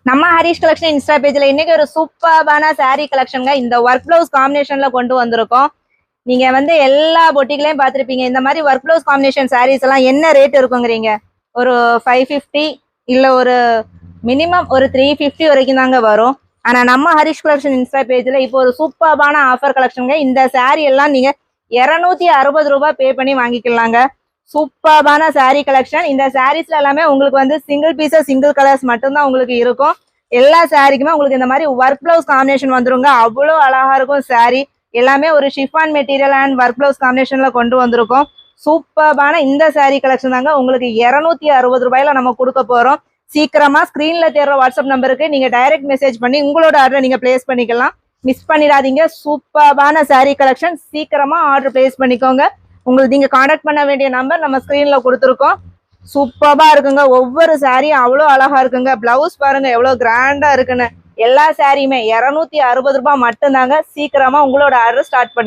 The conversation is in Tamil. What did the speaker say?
நம்ம ஹரிஷ் கலெக்ஷன் இன்ஸ்டா பேஜ்ல இன்னைக்கு ஒரு சூப்பரான saree கலெக்ஷன்ங்க. இந்த ஒர்க் பிளவுஸ் காம்பினேஷன்ல கொண்டு வந்திருக்கோம். நீங்க வந்து எல்லா பொட்டிகளையும் பார்த்திருப்பீங்க. இந்த மாதிரி ஒர்க் பிளவுஸ் காம்பினேஷன் sarees எல்லாம் என்ன ரேட் இருக்குங்கிறீங்க? ஒரு 550 இல்ல ஒரு மினிமம் ஒரு 350 வரைக்கும் தாங்க வரும். ஆனா நம்ம ஹரிஷ் கலெக்ஷன் இன்ஸ்டா பேஜ்ல இப்போ ஒரு சூப்பரான ஆஃபர் கலெக்ஷனுங்க. இந்த saree எல்லாம் நீங்க 260 ரூபாய் பே பண்ணி வாங்கிக்கலாங்க. சூப்பரான saree கலெக்ஷன். இந்த சாரீஸ்ல எல்லாமே உங்களுக்கு வந்து சிங்கிள் பீசஸ் சிங்கிள் கலர்ஸ் மட்டும்தான் உங்களுக்கு இருக்கும். எல்லா சாரிக்குமே உங்களுக்கு இந்த மாதிரி ஒர்க் பிளவுஸ் காம்பினேஷன் வந்துருங்க. அவ்வளோ அழகா இருக்கும் saree. எல்லாமே ஒரு chiffon material and work blouse காம்பினேஷன்ல கொண்டு வந்திருக்கோம். சூப்பரான இந்த saree கலெக்ஷன் தாங்க உங்களுக்கு 260 ரூபாயில நம்ம கொடுக்க போறோம். சீக்கிரமா ஸ்கிரீன்ல தேடுற வாட்ஸ்அப் நம்பருக்கு நீங்க டைரக்ட் மெசேஜ் பண்ணி உங்களோட ஆர்டர் நீங்க பிளேஸ் பண்ணிக்கலாம். மிஸ் பண்ணிடாதீங்க. சூப்பரான saree கலெக்ஷன். சீக்கிரமா ஆர்டர் பிளேஸ் பண்ணிக்கோங்க. உங்களுக்கு நீங்க கான்டாக்ட் பண்ண வேண்டிய நம்பர் நம்ம ஸ்கிரீன்ல கொடுத்துருக்கோம். சூப்பரா இருக்குங்க. ஒவ்வொரு சாரியும் அவ்வளோ அழகா இருக்குங்க. பிளவுஸ் பாருங்க எவ்வளவு கிராண்டா இருக்குன்னு. எல்லா சாரியுமே 260 ரூபாய் மட்டும்தாங்க. சீக்கிரமா உங்களோட ஆர்டர் ஸ்டார்ட் பண்ணி